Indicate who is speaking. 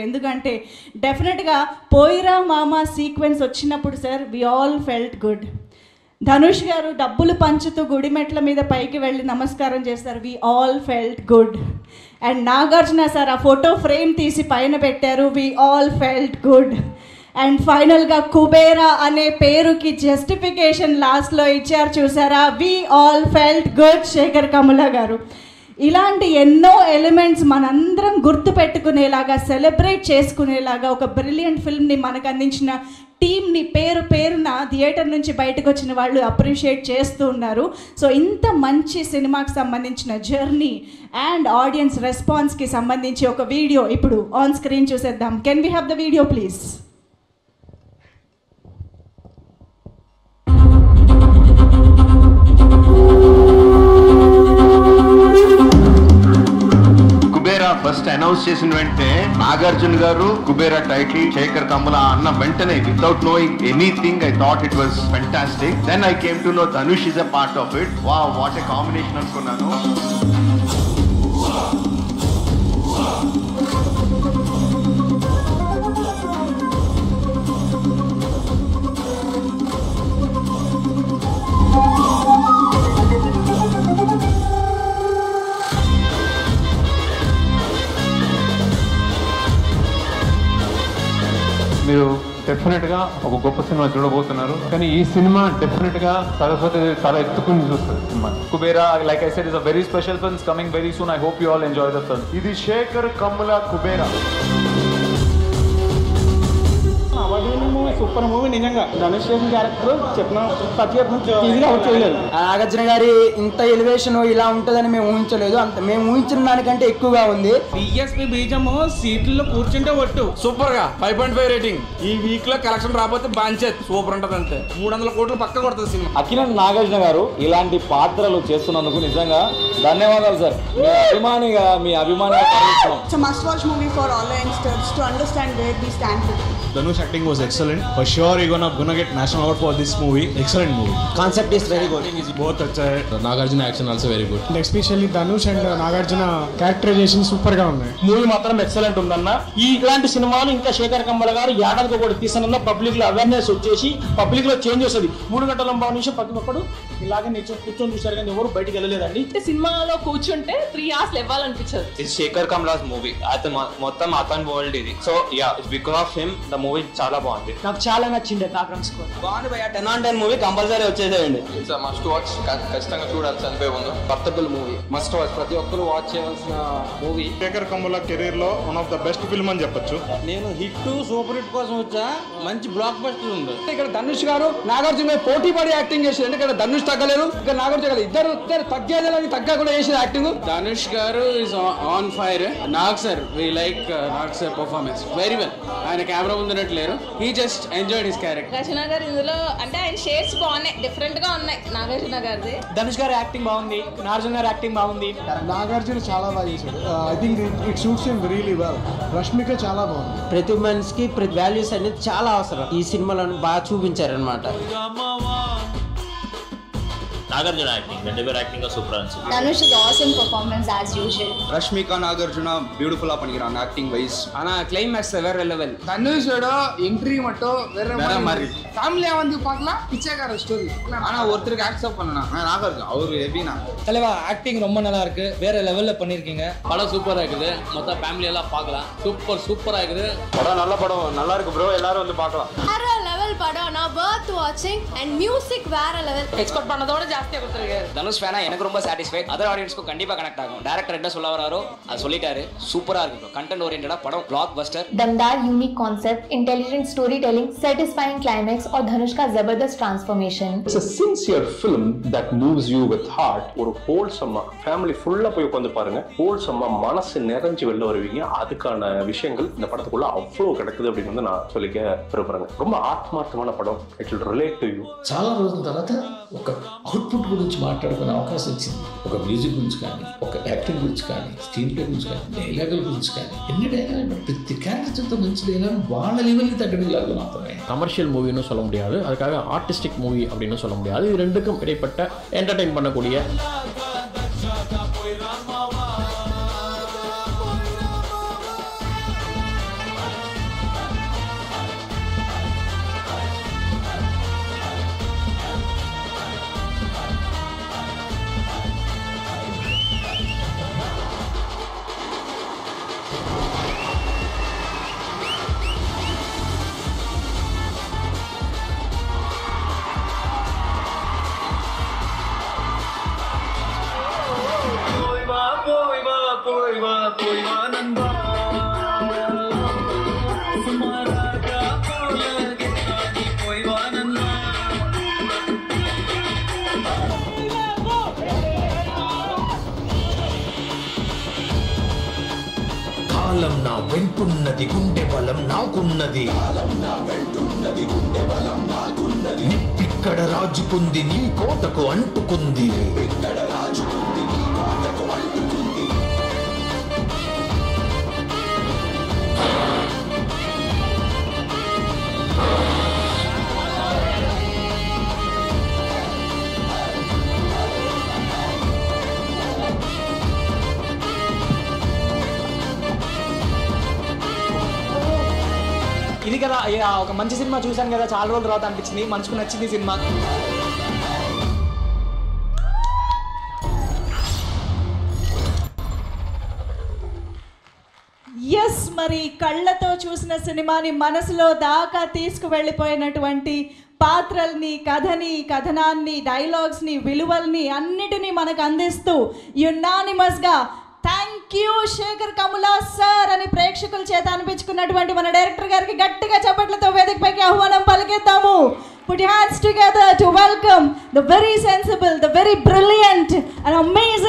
Speaker 1: ఎందుకంటే డెఫినెట్గా పోయిరా మామ సీక్వెన్స్ వచ్చినప్పుడు sir we all felt good. Dhanush గారు డబ్బులు పంచుతూ గుడిమెట్ల మీద పైకి వెళ్ళి నమస్కారం చేస్తారు, we all felt good. And Nagarjuna sir ఆ ఫోటో ఫ్రేమ్ తీసి పైన పెట్టారు, we all felt good. And ఫైనల్గా కుబేరా అనే పేరుకి జస్టిఫికేషన్ లాస్ట్లో ఇచ్చారు చూసారా, we all felt good. Shekhar Kammula గారు ఇలాంటి ఎన్నో ఎలిమెంట్స్ మనందరం గుర్తుపెట్టుకునేలాగా సెలబ్రేట్ చేసుకునేలాగా ఒక బ్రిలియంట్ ఫిల్మ్ని మనకు అందించిన టీమ్ని పేరు పేరున థియేటర్ నుంచి బయటకు వచ్చిన వాళ్ళు అప్రిషియేట్ చేస్తూ ఉన్నారు. సో ఇంత మంచి సినిమాకి సంబంధించిన జర్నీ అండ్ ఆడియన్స్ రెస్పాన్స్కి సంబంధించి ఒక వీడియో ఇప్పుడు ఆన్ స్క్రీన్ చూసేద్దాం. Can we have the video please?
Speaker 2: First announce చేసిన వెంటనే నాగార్జున గారు కుబేరా టైటిల్ శేఖర్ కమ్ముల అన్న వెంటనే without knowing anything I thought it was fantastic. Then I came to know Dhanush is a part of it. Wow, what a combination అనుకున్నాను.
Speaker 3: మీరు డెఫినెట్గా ఒక గొప్ప సినిమా చూడబోతున్నారు, కానీ ఈ సినిమా డెఫినెట్గా సరస్వతి చాలా ఎత్తుకుని చూస్తుంది cinema.
Speaker 4: Kubera, like I said, is a very special film. It's coming very soon. I hope you all enjoy the film.
Speaker 2: ఇది శేఖర్ కమ్ముల కుబేరా.
Speaker 5: సూపర్ మూవీ నిజంగా. ధనుష్ చేసిన క్యారెక్టర్ చెప్పిన ఈజీగా అవుట్ చేయలేదు.
Speaker 6: నాగార్జున గారి ఇంత ఎలివేషన్ ఇలా ఉంటుందని మేము ఊహించలేదు. మేము ఊహించిన దానికంటే ఎక్కువగా ఉంది.
Speaker 5: బిఎస్పీ బీజము సీట్లలో కూర్చుంటే ఒట్టు
Speaker 7: సూపర్ గా 5.5 రేటింగ్. ఈ వీక్ లో కలెక్షన్ రాకపోతే బాంచేత్ సూపర్ ఉంటది. అంతే 300 కోట్లు పక్క కొడుతుంది సినిమా.
Speaker 4: అఖిల నాగార్జున గారు ఇలాంటి పాత్రలు చేస్తున్నందుకు నిజంగా ధన్యవాదాలు సార్. మీ అభిమానిగా
Speaker 8: It's a must-watch movie for all the youngsters to understand where we stand today.
Speaker 9: Dhanush acting was excellent. For sure, you're gonna get national award for this movie. Excellent movie.
Speaker 6: Concept is very good.
Speaker 9: Both अच्छा है.
Speaker 10: Nagarjuna action also very good.
Speaker 5: And especially Dhanush and Nagarjuna characterization super గా ఉన్నాయి. Movie మాత్రం excellent ఉందన్న. ఇలాంటి సినిమాలు ఇంకా శేఖర్ కమ్ముల గారు ఏడాదికి కూడా తీసిన పబ్లిక్ లో అవేర్నెస్ వచ్చేసి పబ్లిక్ లో చేంజ్ వస్తుంది. 3 గంటల నుంచి ప్రతి ఒక్కడు ఇలాగే కూర్చొని చూసారు, కానీ ఎవరు బయటికి వెళ్ళలేదండి.
Speaker 11: సినిమాలో కూర్చుంటే 3 hours ఇవ్వాలనిపించదు.
Speaker 12: It's Shekhar Kammula's movie. అతను మొత్తం అతని వరల్డ్ ఇది. So yeah, it's because of him the movie చాలా బాగుంది.
Speaker 6: నాకు చాలా నచ్చింది బ్యాక్గ్రౌండ్ స్కోర్.
Speaker 12: బాగుంది భయ్యా. 10 on 10 మూవీ కంపల్సరీ వచ్చేసేయండి.
Speaker 10: ఇట్స్ మస్ట్ వాచ్, ఖచ్చితంగా చూడాలి. చనిపోయే ముందు వర్తబుల్ మూవీ, మస్ట్ వాచ్, ప్రతి ఒక్కరు వాచ్ చేయాల్సిన మూవీ.
Speaker 9: శేఖర్ కమ్ముల కెరీర్ లో one of the best film అని చెప్పొచ్చు.
Speaker 7: నేను హిట్ సూపర్ హిట్ కోసం వచ్చా. మంచి బ్లాక్ బస్టర్ ఉంది.
Speaker 5: ఇక్కడ ధనుష్ గారు నాగార్జున పోటీ పడి యాక్టింగ్ చేశారు. ఎందుకంటే ధనుష్ తగ్గలేదు, ఇక్కడ నాగార్జున ఇద్దరు తగ్గేదని తగ్గ కూడా చేసిన acting.
Speaker 7: Dhanush garu is on fire. Nag sir, we like Nag sir performance very well. ఆయన కెమెరా ముందునట్లేరు. He just enjoyed his character.
Speaker 11: Nagarjuna garu ఇందులో అంటే ఆయన షేడ్స్ బాగున్నాయి, డిఫరెంట్ గా ఉన్నాయి నాగార్జున గారిది.
Speaker 6: ధనుష్ గారి యాక్టింగ్ బాగుంది, నాగార్జున గారి యాక్టింగ్ బాగుంది.
Speaker 5: నాగార్జున చాలా బాగా చేశాడు. I think it suits him really well. Rashmika చాలా బాగుంది.
Speaker 6: ప్రతి మనిషికి ప్రతి వాల్యూస్ అనేది చాలా అవసరం. ఈ సినిమాలో బాగా చూపించారనమాట.
Speaker 12: నాగార్జున యాక్టింగ్, రెండుపేరు యాక్టింగ్ సూపర్ అనిపించింది.
Speaker 8: Dhanush is awesome performance as usual.
Speaker 10: Rashmika Nagarjuna beautiful ఆ పనికిరాను యాక్టింగ్ వైస్.
Speaker 7: ఆనా క్లైమాక్స్ వేరే లెవెల్.
Speaker 5: ధనుష్ ఎంట్రీ మట్టో వేరే మరి ఫ్యామిలీ ఏమంది పాటల పిచ్చేగారు స్టోరీ.
Speaker 7: ஆனா ஒருத்தருக்கு ஆக்செப்ட் பண்ணணும். நாகார்ஜுன அவரு எப்படின்னா
Speaker 6: தலைவா ஆக்டிங் ரொம்ப நல்லா இருக்கு, வேற லெவல்ல பண்ணிருக்கீங்க.
Speaker 7: படம் சூப்பரா இருக்குது. மொத்த ஃபேமிலி எல்லாம் பார்க்கலாம். சூப்பரா இருக்குது.
Speaker 3: படம் நல்ல படம், நல்லா இருக்கு ப்ரோ, எல்லாரும் வந்து பார்க்கலாம்.
Speaker 8: வேற லெவல் படம், நான் worth watching and music வேற லெவல்.
Speaker 11: ఎక్స్పెక్ట్ பண்ணதோட ஜாஸ்தியா கொடுத்திருக்காரு.
Speaker 12: தனுஷ் ஃபேனா எனக்கு ரொம்ப சாட்டிஸ்ஃபைட். அதர் ஆடியன்ஸ்க்கு கண்டிப்பா கனெக்ட் ஆகும். டைரக்டர் என்ன சொல்ல வராரோ அது சொல்லிட்டாரு. சூப்பரா இருக்கு ப்ரோ. கண்டென்ட் ஓரியன்டடா படம் ब्लॉक बस्टर.
Speaker 8: दमदार unique concept, intelligent story telling, satisfying climax और धनुष का जबरदस्त transformation.
Speaker 13: It's a sincere film that moves you with heart. ஒரு ஹோல்சம்மா ஃபேமிலி ஃபுல்லா போய் உட்காந்து பாருங்க. ஹோல்சம்மா மனசு நிறைஞ்சு வெளில வருவீங்க. அதுக்கான விஷயங்கள் இந்த படத்துக்குள்ள அவ்வளோ கிடக்குது அப்படின்னு வந்து நான் சொல்லிக்க விரும்புறேங்க. ரொம்ப ఆత్మార్థమైన పடம். It will relate to you.
Speaker 10: చాలా రోజుల తర్వాత ఒక అవుట్పుట్ గురించి మాట్లాడుకునే అవకాశం వచ్చింది. ఒక మ్యూజిక్ గురించి కానీ, ఒక యాక్టింగ్ గురించి కానీ, స్క్రీన్ ప్లే గురించి కానీ, డైలాగుల గురించి కానీ, ఎన్ని డైలాగ్ ప్రతి క్యారెక్టర్తో మంచి డైలాగ్ వాళ్ళ లెవెల్కి తగ్గ డైలాగులు మాత్రమే.
Speaker 14: கமர்ஷியல் மூவின்னு சொல்ல முடியாது, அதுக்காக ஆர்டிஸ்டிக் மூவி அப்படின்னு சொல்ல முடியாது. இது ரெண்டுக்கும் இடைப்பட்ட என்டர்டெயின் பண்ணக்கூடிய
Speaker 15: వెంటున్నది గుండె బలం నాకున్నది, నిప్పిక్కడ రాజుకుంది నీ కోటకు అంటుకుంది.
Speaker 16: ఇది కదా ఒక మంచి సినిమా చూశాను కదా, చాలా రోజుల తర్వాత అనిపించింది, మనసుకు నచ్చింది సినిమా.
Speaker 1: ఎస్, మరి కళ్ళతో చూసిన సినిమాని మనసులో దాకా తీసుకువెళ్ళిపోయినటువంటి పాత్రల్ని, కథని, కథనాన్ని, డైలాగ్స్ని, విలువల్ని అన్నిటినీ మనకు అందిస్తూ యునానిమస్గా thank you Shekhar Kammula sir అని ప్రేక్షకుల చేత అనిపించుకున్నటువంటి మన డైరెక్టర్ గారికి గట్టిగా చప్పట్లతో వేదికపైకి ఆహ్వానం పలికిద్దాము. Put your hands together to welcome the very sensible, the very brilliant and amazing